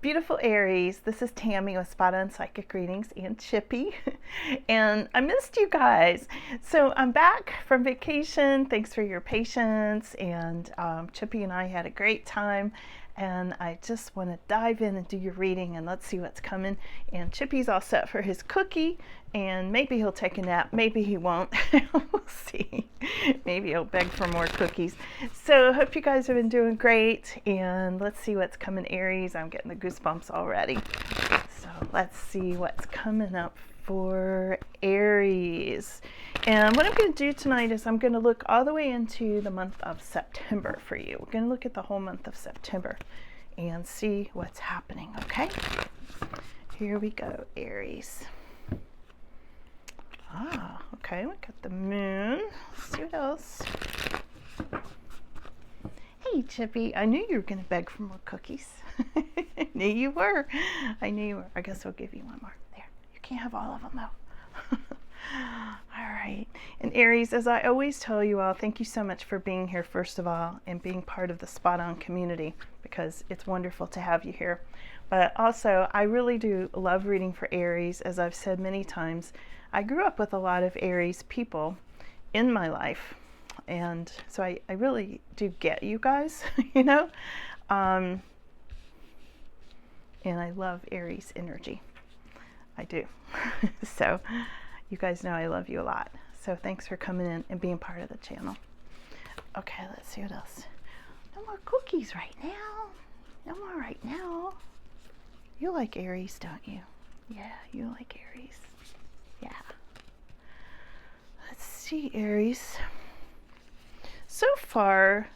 Beautiful Aries, this is Tammy with Spot On Psychic Readings and Chippy. And I missed you guys. So I'm back from vacation. Thanks for your patience. And Chippy and I had a great time. And I just want to dive in and do your reading and let's see what's coming. And Chippy's all set for his cookie. And maybe he'll take a nap. Maybe he won't. We'll see. Maybe he'll beg for more cookies. So hope you guys have been doing great. And let's see what's coming, Aries. I'm getting the goosebumps already. So let's see what's coming up for Aries. And what I'm going to do tonight is I'm going to look all the way into the month of September for you. We're going to look at the whole month of September and see what's happening, okay? Here we go, Aries. Okay, we got the moon. Let's see what else. Hey, Chippy, I knew you were going to beg for more cookies. I knew you were. I knew you were. I guess I'll give you one more. There, you can't have all of them, though. All right. And Aries, as I always tell you all, thank you so much for being here, first of all, and being part of the Spot On community, because it's wonderful to have you here. But also, I really do love reading for Aries. As I've said many times, I grew up with a lot of Aries people in my life. And so I really do get you guys, you know? And I love Aries energy. I do. So you guys know I love you a lot. So thanks for coming in and being part of the channel. Okay, let's see what else. No more cookies right now. No more right now. You like Aries, don't you? Yeah, you like Aries. Yeah. Let's see, Aries. So far,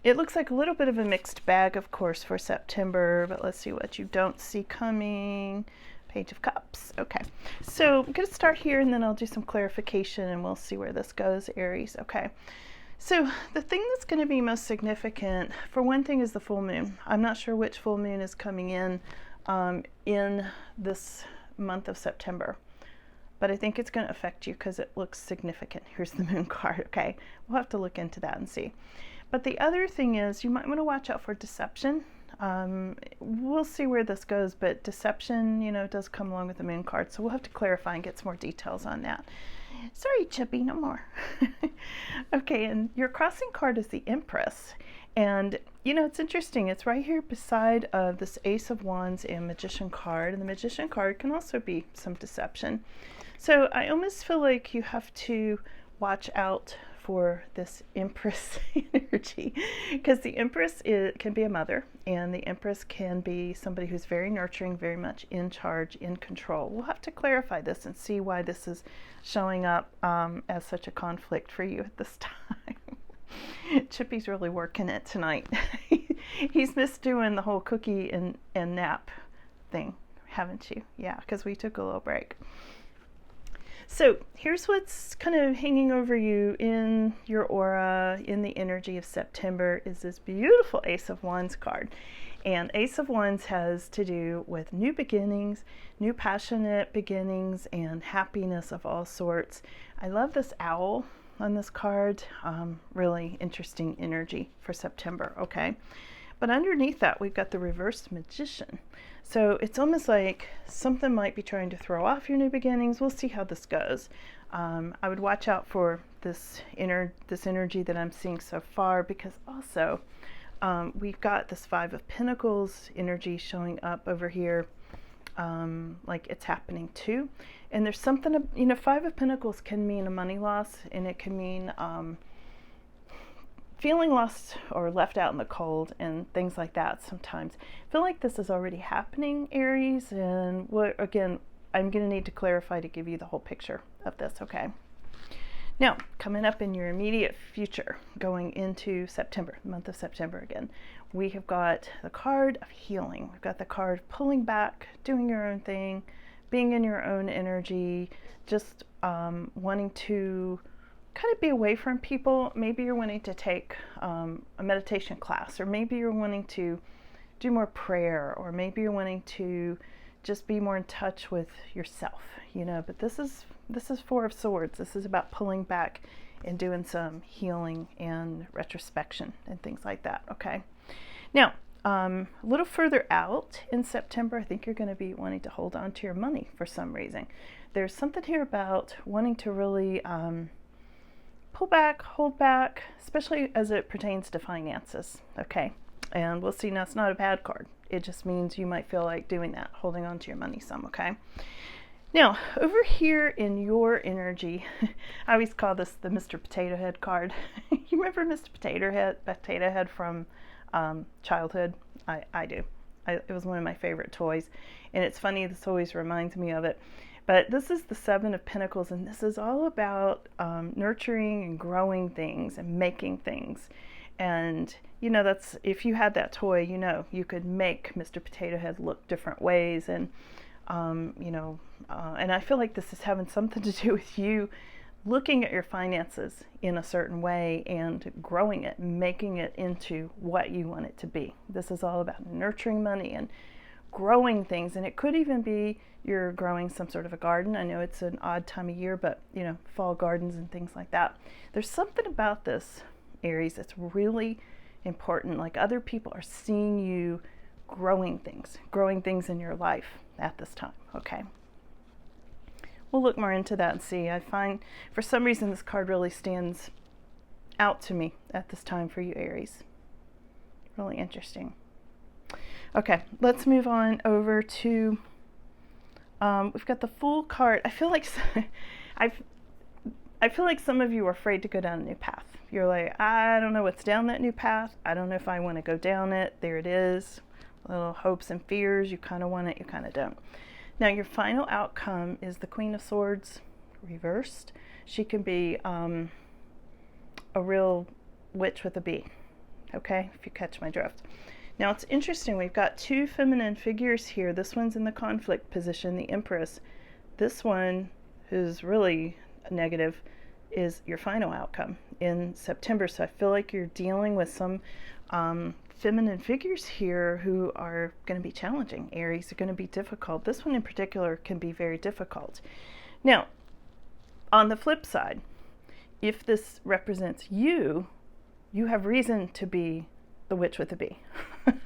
it looks like a little bit of a mixed bag, of course, for September, but let's see what you don't see coming. Page of Cups. Okay, so I'm going to start here and then I'll do some clarification and we'll see where this goes, Aries. Okay, so the thing that's going to be most significant, for one thing, is the full moon. I'm not sure which full moon is coming in this month of September, but I think it's going to affect you because it looks significant. Here's the moon card. Okay, we'll have to look into that and see. But the other thing is you might want to watch out for deception. We'll see where this goes, but deception, you know, does come along with the moon card. So we'll have to clarify and get some more details on that. Sorry, Chippy, no more. Okay, and your crossing card is the Empress. And, you know, it's interesting. It's right here beside this Ace of Wands and Magician card. And the Magician card can also be some deception. So I almost feel like you have to watch out for this Empress energy, because the Empress can be a mother, and the Empress can be somebody who's very nurturing, very much in charge, in control. We'll have to clarify this and see why this is showing up as such a conflict for you at this time. Chippy's really working it tonight. He's missed doing the whole cookie and nap thing, haven't you? Yeah, because we took a little break. So here's what's kind of hanging over you in your aura, in the energy of September, is this beautiful Ace of Wands card. And Ace of Wands has to do with new beginnings, new passionate beginnings, and happiness of all sorts. I love this owl on this card. Really interesting energy for September, okay? But underneath that, we've got the reversed Magician. So it's almost like something might be trying to throw off your new beginnings. We'll see how this goes. I would watch out for this energy that I'm seeing so far, because also we've got this Five of Pentacles energy showing up over here, like it's happening too. And there's something, you know, Five of Pentacles can mean a money loss, and it can mean feeling lost or left out in the cold and things like that sometimes. I feel like this is already happening, Aries, and again, I'm going to need to clarify to give you the whole picture of this, okay? Now, coming up in your immediate future, going into September, the month of September again, we have got the card of healing. We've got the card of pulling back, doing your own thing, being in your own energy, just wanting to kind of be away from people. Maybe you're wanting to take a meditation class, or maybe you're wanting to do more prayer, or maybe you're wanting to just be more in touch with yourself, you know. But this is Four of Swords. This is about pulling back and doing some healing and retrospection and things like that, okay? Now, A little further out in September, I think you're going to be wanting to hold on to your money for some reason. There's something here about wanting to really pull back, hold back, especially as it pertains to finances, okay? And we'll see, now it's not a bad card. It just means you might feel like doing that, holding on to your money some, okay? Now, over here in your energy, I always call this the Mr. Potato Head card. You remember Mr. Potato Head from childhood? I do. It was one of my favorite toys. And it's funny, this always reminds me of it. But this is the Seven of Pentacles, and this is all about nurturing and growing things and making things. And, you know, that's, if you had that toy, you know, you could make Mr. Potato Head look different ways. And, you know, and I feel like this is having something to do with you looking at your finances in a certain way and growing it, making it into what you want it to be. This is all about nurturing money and growing things. And it could even be you're growing some sort of a garden. I know it's an odd time of year, but, you know, fall gardens and things like that. There's something about this, Aries, that's really important. Like, other people are seeing you growing things in your life at this time, okay? We'll look more into that and see. I find for some reason this card really stands out to me at this time for you, Aries. Really interesting. Okay, let's move on over to, we've got the Fool card. I feel like I feel like some of you are afraid to go down a new path. You're like, I don't know what's down that new path. I don't know if I want to go down it. There it is. Little hopes and fears. You kind of want it, you kind of don't. Now, your final outcome is the Queen of Swords reversed. She can be a real witch with a bee, okay, if you catch my drift. Now, it's interesting. We've got two feminine figures here. This one's in the conflict position, the Empress. This one, who's really negative, is your final outcome in September. So I feel like you're dealing with some feminine figures here who are going to be challenging. Aries are going to be difficult. This one in particular can be very difficult. Now, on the flip side, if this represents you, you have reason to be the witch with a bee.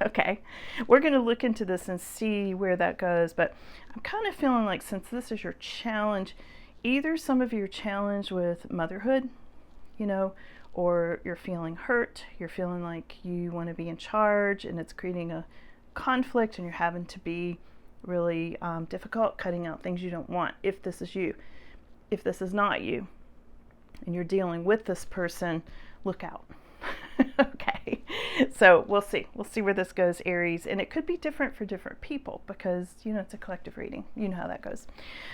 Okay, we're going to look into this and see where that goes, but I'm kind of feeling like, since this is your challenge, either some of you are challenged with motherhood, you know, or you're feeling hurt, you're feeling like you want to be in charge and it's creating a conflict and you're having to be really difficult, cutting out things you don't want, if this is you. If this is not you and you're dealing with this person, look out. Okay, so we'll see where this goes, Aries, and it could be different for different people because, you know, it's a collective reading. You know how that goes.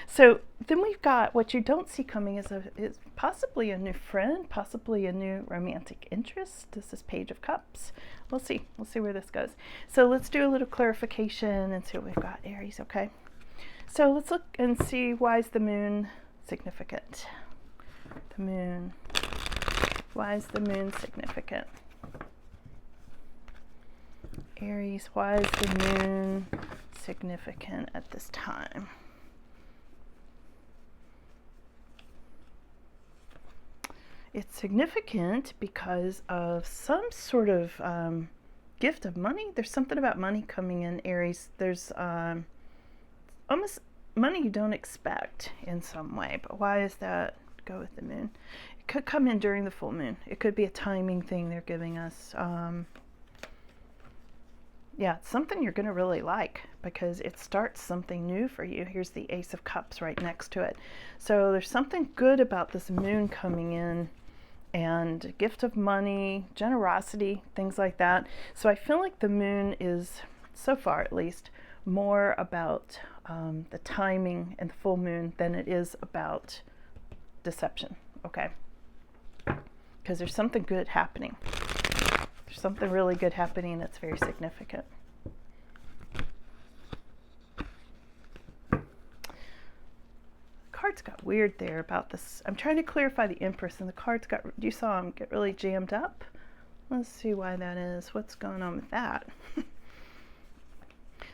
So then we've got what you don't see coming is possibly a new friend, possibly a new romantic interest. This is Page of Cups. We'll see where this goes. So let's do a little clarification and see what we've got, Aries. Okay, so let's look and see, why is the moon significant? The moon. Why is the moon significant? Aries, why is the moon significant at this time? It's significant because of some sort of gift of money. There's something about money coming in, Aries. There's almost money you don't expect in some way. But why is that? Go with the moon. It could come in during the full moon. It could be a timing thing they're giving us. Yeah, it's something you're going to really like because it starts something new for you. Here's the Ace of Cups right next to it. So there's something good about this moon coming in, and gift of money, generosity, things like that. So I feel like the moon is, so far at least, more about the timing and the full moon than it is about deception, okay? Because there's something good happening. There's something really good happening that's very significant. The cards got weird there about this. I'm trying to clarify the Empress, and the cards got, you saw them get really jammed up. Let's see why that is. What's going on with that?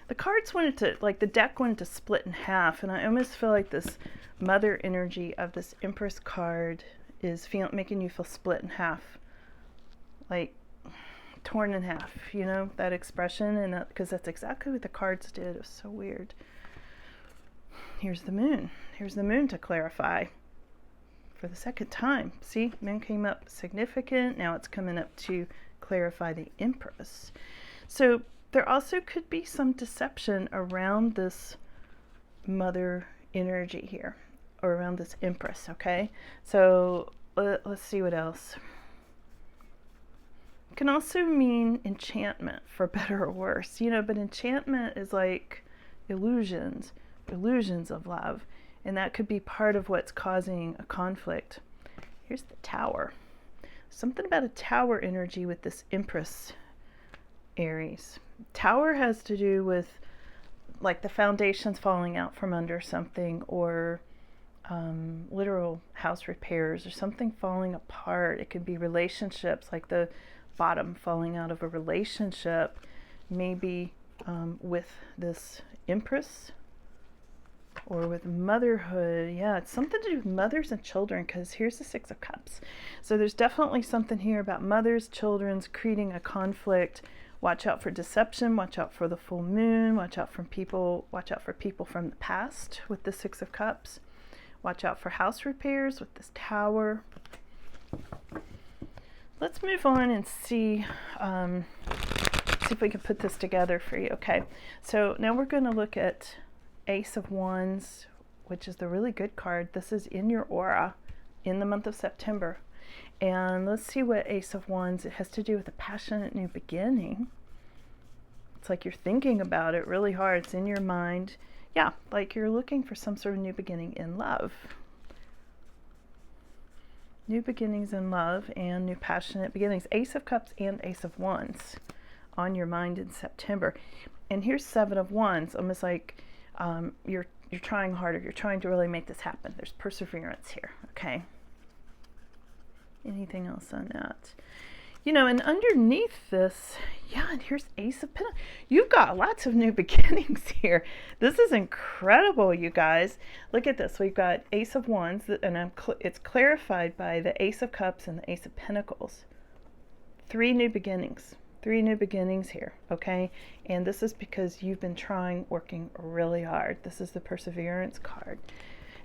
The cards wanted to, like, the deck wanted to split in half, and I almost feel like this mother energy of this Empress card is making you feel split in half. Like, torn in half, you know, that expression, and that, because that's exactly what the cards did. It was so weird. Here's the moon. Here's the moon to clarify for the second time. See, moon came up significant. Now it's coming up to clarify the Empress. So there also could be some deception around this mother energy here, or around this Empress, okay? So let's see what else. It can also mean enchantment, for better or worse, you know, but enchantment is like illusions of love, and that could be part of what's causing a conflict. Here's the Tower. Something about a Tower energy with this Empress Aries. Tower has to do with like the foundations falling out from under something, or literal house repairs, or something falling apart. It could be relationships, like the bottom falling out of a relationship, maybe with this Empress, or with motherhood. Yeah, it's something to do with mothers and children, because here's the Six of Cups. So there's definitely something here about mothers, children's creating a conflict. Watch out for deception, watch out for the full moon, watch out for people from the past with the Six of Cups. Watch out for house repairs with this Tower. Let's move on and see if we can put this together for you. Okay, so now we're going to look at Ace of Wands, which is the really good card. This is in your aura in the month of September. And let's see what Ace of Wands, it has to do with a passionate new beginning. It's like you're thinking about it really hard. It's in your mind. Yeah, like you're looking for some sort of new beginning in love. New beginnings in love and new passionate beginnings. Ace of Cups and Ace of Wands on your mind in September. And here's Seven of Wands, almost like you're trying harder. You're trying to really make this happen. There's perseverance here, okay? Anything else on that? You know, and underneath this, yeah, and here's Ace of Pentacles. You've got lots of new beginnings here. This is incredible, you guys. Look at this. We've got Ace of Wands, and it's clarified by the Ace of Cups and the Ace of Pentacles. Three new beginnings here, okay? And this is because you've been working really hard. This is the Perseverance card.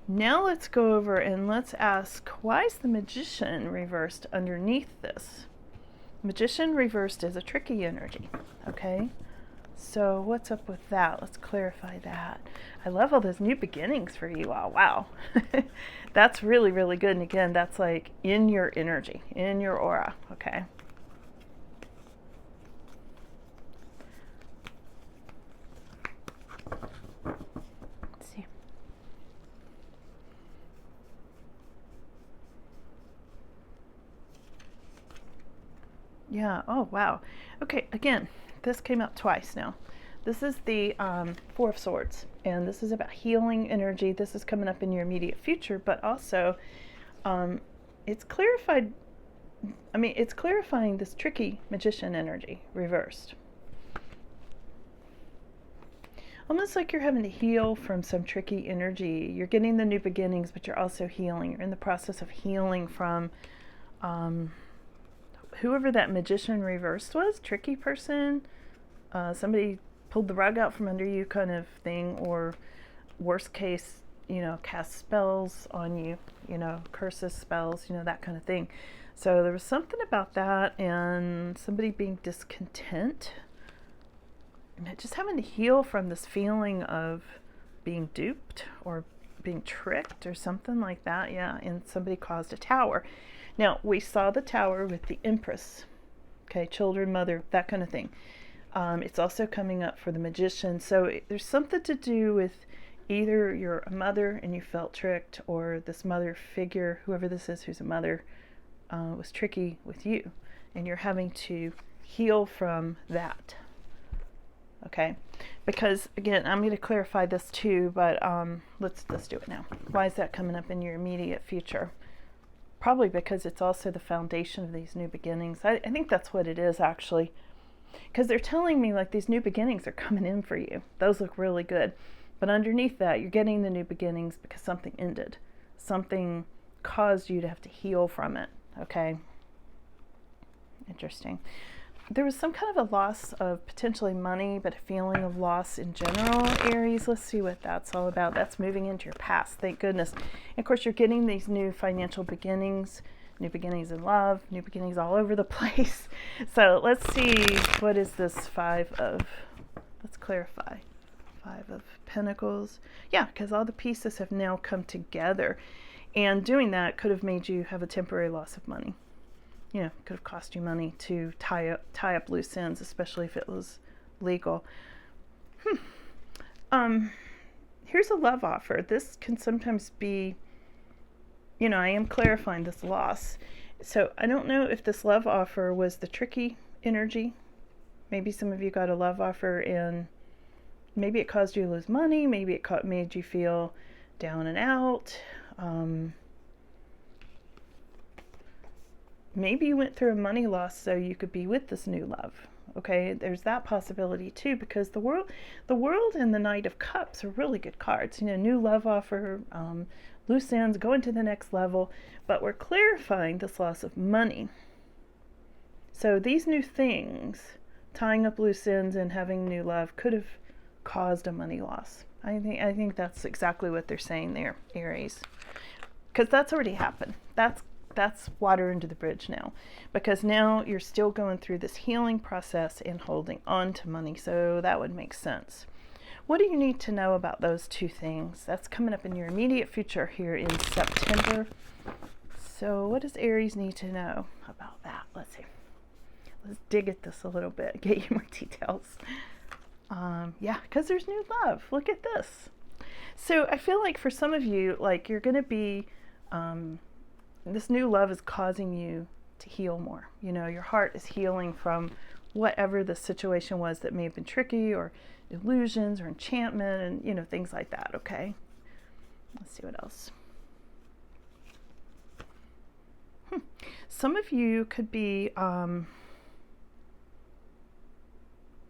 Now let's go over and let's ask, why is the Magician reversed underneath this? Magician reversed is a tricky energy, okay? So what's up with that? Let's clarify that. I love all those new beginnings for you all. Wow. That's really, really good. And again, that's like in your energy, in your aura, okay? Yeah, oh wow. Okay, again, this came up twice now. This is the Four of Swords, and this is about healing energy. This is coming up in your immediate future, but also it's clarified, it's clarifying this tricky Magician energy reversed. Almost like you're having to heal from some tricky energy. You're getting the new beginnings, but you're also healing. You're in the process of healing from whoever that Magician reversed was, tricky person, somebody pulled the rug out from under you kind of thing, or worst case, you know, cast spells on you, you know, curses, spells, you know, that kind of thing. So there was something about that, and somebody being discontent, and just having to heal from this feeling of being duped or being tricked or something like that. Yeah, and somebody caused a Tower. Now, we saw the Tower with the Empress, okay, children, mother, that kind of thing. It's also coming up for the Magician. So there's something to do with either you're a mother and you felt tricked, or this mother figure, whoever this is who's a mother, was tricky with you, and you're having to heal from that, okay? Because, again, I'm going to clarify this too, but let's do it now. Why is that coming up in your immediate future? Probably because it's also the foundation of these new beginnings. I think that's what it is, actually. Because they're telling me, like, these new beginnings are coming in for you. Those look really good. But underneath that, you're getting the new beginnings because something ended. Something caused you to have to heal from it, okay? Interesting. there was some kind of a loss of potentially money, but a feeling of loss in general, Aries. Let's see what that's all about. That's moving into your past, thank goodness. And of course, you're getting these new financial beginnings, new beginnings in love, new beginnings all over the place. So let's see, what is this let's clarify. 5 of Pentacles. Yeah, because all the pieces have now come together. And doing that could have made you have a temporary loss of money. You know, could have cost you money to tie up loose ends, especially if it was legal. Here's a love offer. This can sometimes be, you know, I am clarifying this loss. So I don't know if this love offer was the tricky energy. Maybe some of you got a love offer and maybe it caused you to lose money. Maybe it made you feel down and out. Maybe you went through a money loss so you could be with this new love. Okay, there's that possibility too, because the world and the Knight of Cups are really good cards. You know, new love offer, loose ends, going to the next level. But we're clarifying this loss of money. So these new things, tying up loose ends and having new love, could have caused a money loss. I think that's exactly what they're saying there, Aries, because that's already happened. That's water under the bridge now, because now you're still going through this healing process and holding on to money. So that would make sense. What do you need to know about those two things? That's coming up in your immediate future here in September. So what does Aries need to know about that? Let's see. Let's dig at this a little bit, get you more details. Yeah, because there's new love. Look at this. So I feel like for some of you, like you're going to be, this new love is causing you to heal more. You know, your heart is healing from whatever the situation was that may have been tricky, or illusions or enchantment, and, you know, things like that. Okay. Let's see what else. Some of you could be,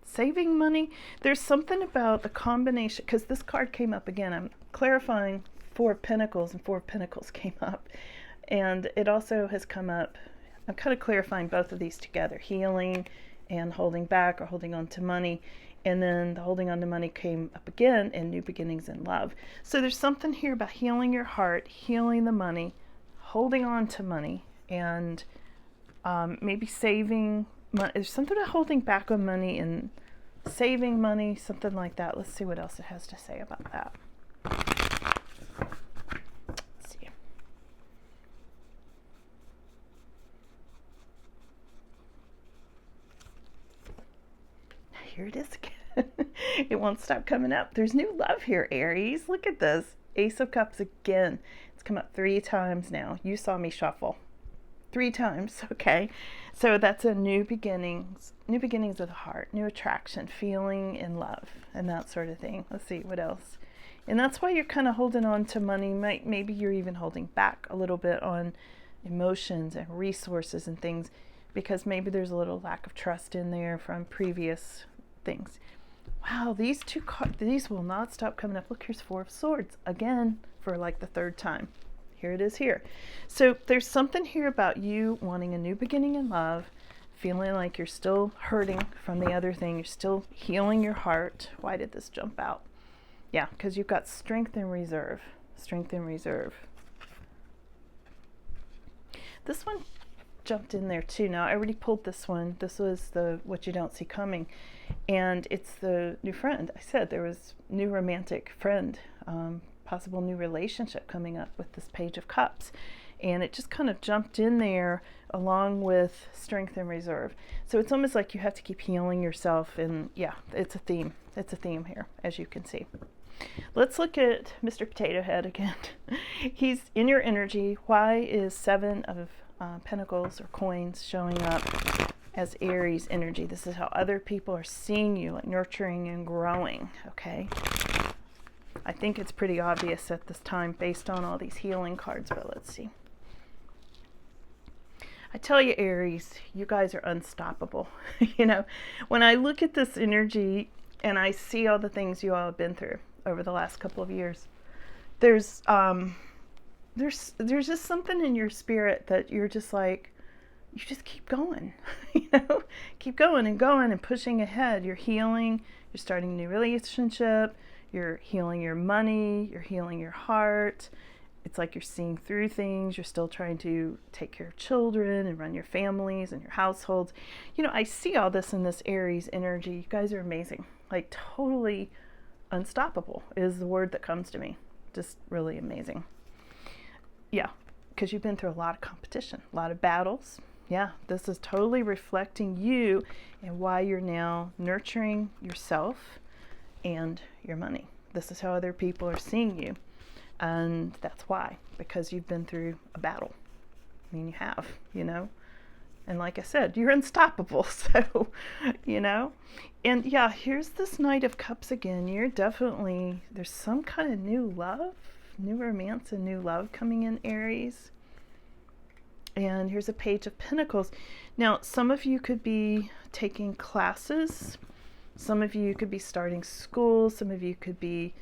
saving money. There's something about the combination, because this card came up again. I'm clarifying 4 of Pentacles, and 4 of Pentacles came up. And it also has come up, I'm kind of clarifying both of these together, healing and holding back or holding on to money. And then the holding on to money came up again, and new beginnings in love. So there's something here about healing your heart, healing the money, holding on to money, and maybe saving money. There's something about holding back on money and saving money, something like that. Let's see what else it has to say about that. Let's see. Here it is again. It won't stop coming up. There's new love here, Aries. Look at this. Ace of Cups again. It's come up 3 times now. You saw me shuffle 3 times. Okay, so that's a new beginnings of the heart, new attraction, feeling in love, and that sort of thing. Let's see what else. And that's why you're kind of holding on to money. Maybe you're even holding back a little bit on emotions and resources and things, because maybe there's a little lack of trust in there from previous things. Wow, these 2 cards, these will not stop coming up. Look, here's 4 of Swords again for like the 3rd time. Here it is here. So there's something here about you wanting a new beginning in love, feeling like you're still hurting from the other thing. You're still healing your heart. Why did this jump out? Yeah, because you've got strength and reserve. Strength and reserve. This one jumped in there too. Now, I already pulled this one. This was the What You Don't See Coming. And it's the new friend. I said there was new romantic friend, possible new relationship coming up with this Page of Cups. And it just kind of jumped in there along with strength and reserve. So it's almost like you have to keep healing yourself. And yeah, it's a theme. It's a theme here, as you can see. Let's look at Mr. Potato Head again. He's in your energy. Why is 7 of Pentacles or coins showing up as Aries energy? This is how other people are seeing you, like nurturing and growing. Okay. I think it's pretty obvious at this time based on all these healing cards, but let's see. I tell you, Aries, you guys are unstoppable. You know, when I look at this energy and I see all the things you all have been through over the last couple of years, there's just something in your spirit that you're just like, you just keep going, you know, keep going and pushing ahead. You're healing, you're starting a new relationship, you're healing your money, you're healing your heart. It's like you're seeing through things. You're still trying to take care of children and run your families and your households. You know, I see all this in this Aries energy. You guys are amazing. Like totally unstoppable is the word that comes to me. Just really amazing. Yeah, because you've been through a lot of competition, a lot of battles. Yeah, this is totally reflecting you and why you're now nurturing yourself and your money. This is how other people are seeing you. And that's why, because you've been through a battle. I mean, you have, you know. And like I said, you're unstoppable. So, you know. And yeah, here's this Knight of Cups again. You're definitely, there's some kind of new love, new romance and new love coming in, Aries. And here's a Page of Pentacles. Now, some of you could be taking classes. Some of you could be starting school. Some of you could be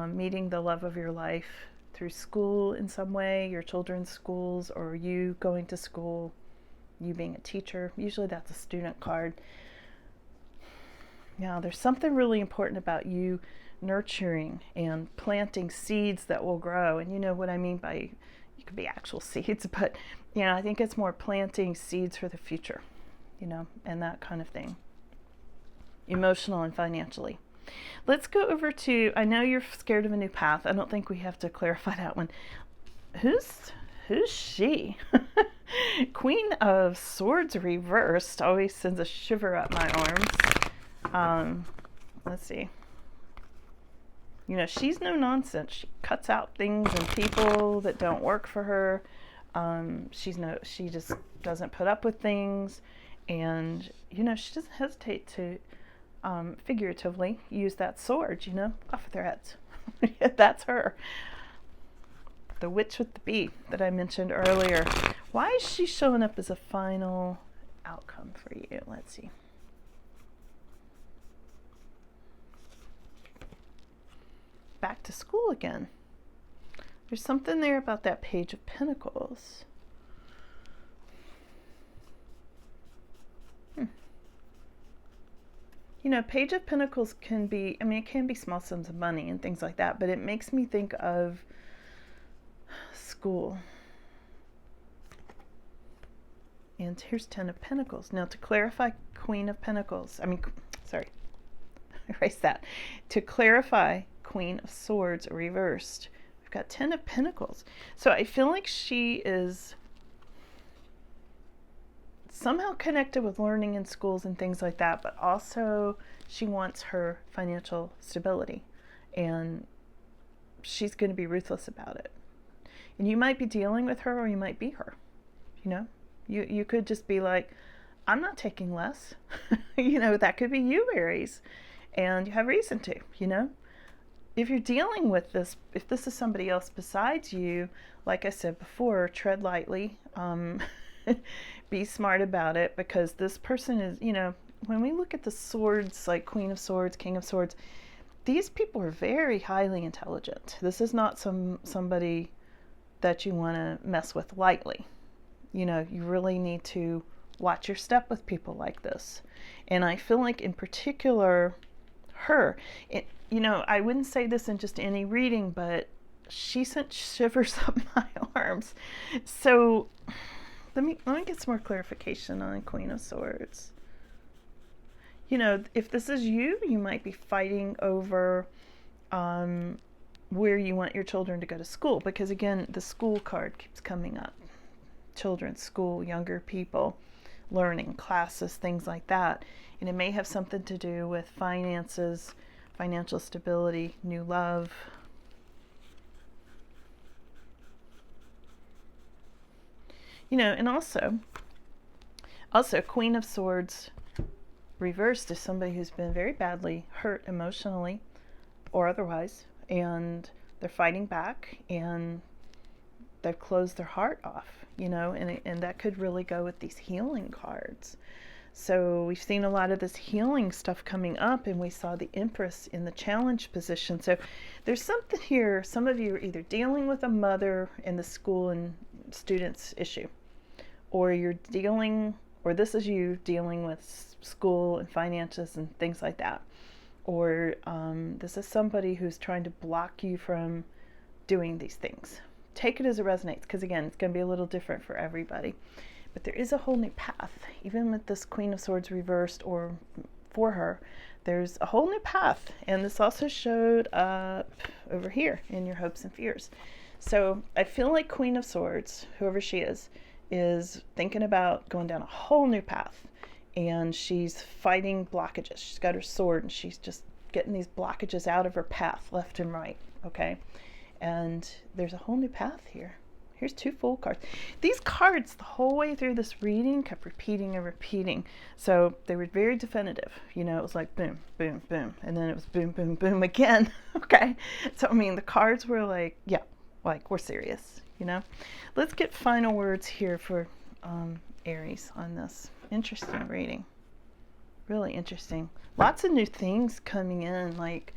meeting the love of your life through school in some way, your children's schools, or you going to school, you being a teacher. Usually that's a student card. Yeah, there's something really important about you nurturing and planting seeds that will grow. And you know what I mean by, you could be actual seeds, but you know, I think it's more planting seeds for the future, you know, and that kind of thing, emotional and financially. Let's go over to, I know you're scared of a new path. I don't think we have to clarify that one. Who's she? Queen of Swords reversed always sends a shiver up my arms. Let's see. You know, she's no nonsense. She cuts out things and people that don't work for her. She just doesn't put up with things. And, you know, she doesn't hesitate to figuratively use that sword, you know, off of their heads. That's her. The witch with the bee that I mentioned earlier. Why is she showing up as a final outcome for you? Let's see. Back to school again. There's something there about that Page of Pentacles. You know, Page of Pentacles can be, I mean, it can be small sums of money and things like that, but it makes me think of school. And here's 10 of Pentacles. Now, to clarify Queen of Pentacles, erase that. To clarify Queen of Swords reversed, we've got 10 of Pentacles. So I feel like she is somehow connected with learning in schools and things like that, but also she wants her financial stability, and she's going to be ruthless about it. And you might be dealing with her, or you might be her. You know, you could just be like, I'm not taking less. You know, that could be you, Aries, and you have reason to. You know, if you're dealing with this, if this is somebody else besides you, like I said before, tread lightly. Be smart about it, because this person is, you know, when we look at the swords, like Queen of Swords, King of Swords, these people are very highly intelligent. This is not somebody that you want to mess with lightly. You know, you really need to watch your step with people like this. And I feel like in particular her, you know, I wouldn't say this in just any reading, but she sent shivers up my arms. So let me get some more clarification on Queen of Swords. You know, if this is you, you might be fighting over where you want your children to go to school, because again, the school card keeps coming up. Children, school, younger people, learning, classes, things like that. And it may have something to do with finances, financial stability, new love. You know, and also Queen of Swords reversed is somebody who's been very badly hurt emotionally or otherwise, and they're fighting back, and they've closed their heart off, you know, and that could really go with these healing cards. So we've seen a lot of this healing stuff coming up, and we saw the Empress in the challenge position. So there's something here. Some of you are either dealing with a mother in the school and students issue, or you're dealing, or this is you dealing with school and finances and things like that, or this is somebody who's trying to block you from doing these things. Take it as it resonates, because again, it's going to be a little different for everybody. But there is a whole new path, even with this Queen of Swords reversed, or for her, there's a whole new path. And this also showed up over here in your hopes and fears. So I feel like Queen of Swords, whoever she is thinking about going down a whole new path. And she's fighting blockages. She's got her sword and she's just getting these blockages out of her path, left and right, okay? And there's a whole new path here. Here's 2 Fool cards. These cards, the whole way through this reading, kept repeating and repeating. So they were very definitive. You know, it was like boom, boom, boom. And then it was boom, boom, boom again. Okay? So, I mean, the cards were like, yeah, like we're serious, you know? Let's get final words here for Aries on this. Interesting reading. Really interesting. Lots of new things coming in. Like,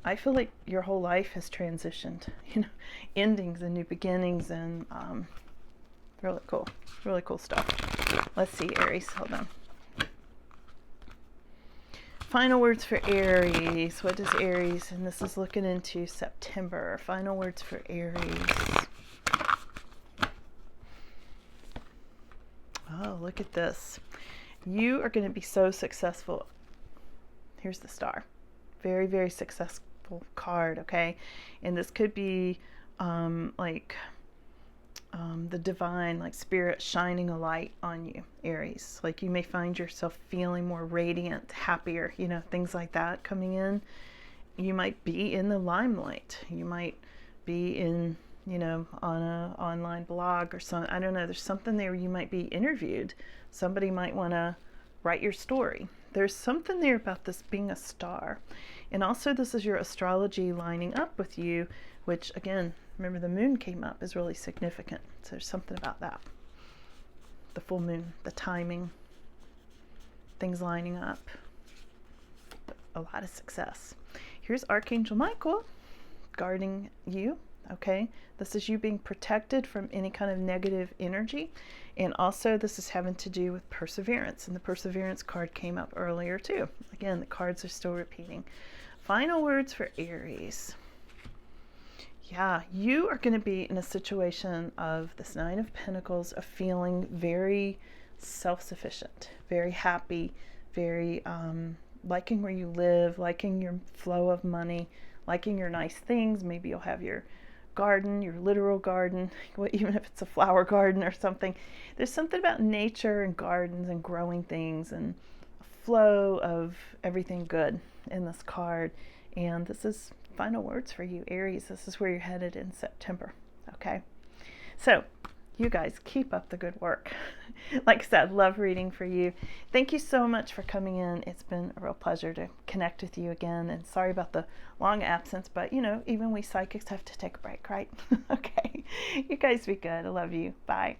I feel like your whole life has transitioned, you know, endings and new beginnings, and really cool stuff. Let's see, Aries, hold on. Final words for Aries. What does Aries, and this is looking into September. Final words for Aries. Oh, look at this. You are going to be so successful. Here's the star. Very, very successful card, okay? And this could be the divine, like spirit shining a light on you, Aries. Like you may find yourself feeling more radiant, happier, you know, things like that coming in. You might be in the limelight. You might be in, you know, on an online blog or something. I don't know. There's something there. You might be interviewed. Somebody might want to write your story. There's something there about this being a star. And also this is your astrology lining up with you, which again, remember the moon came up, is really significant. So there's something about that. The full moon, the timing, things lining up, a lot of success. Here's Archangel Michael guarding you, okay? This is you being protected from any kind of negative energy. And also this is having to do with perseverance. And the perseverance card came up earlier too. Again, the cards are still repeating. Final words for Aries. Yeah, you are going to be in a situation of this 9 of Pentacles, of feeling very self-sufficient, very happy, very liking where you live, liking your flow of money, liking your nice things. Maybe you'll have your garden, your literal garden, even if it's a flower garden or something. There's something about nature and gardens and growing things and a flow of everything good in this card. And this is final words for you, Aries. This is where you're headed in September, okay? So you guys keep up the good work. Like I said, love reading for you. Thank you so much for coming in. It's been a real pleasure to connect with you again. And sorry about the long absence, but you know, even we psychics have to take a break, right? Okay. You guys be good. I love you. Bye.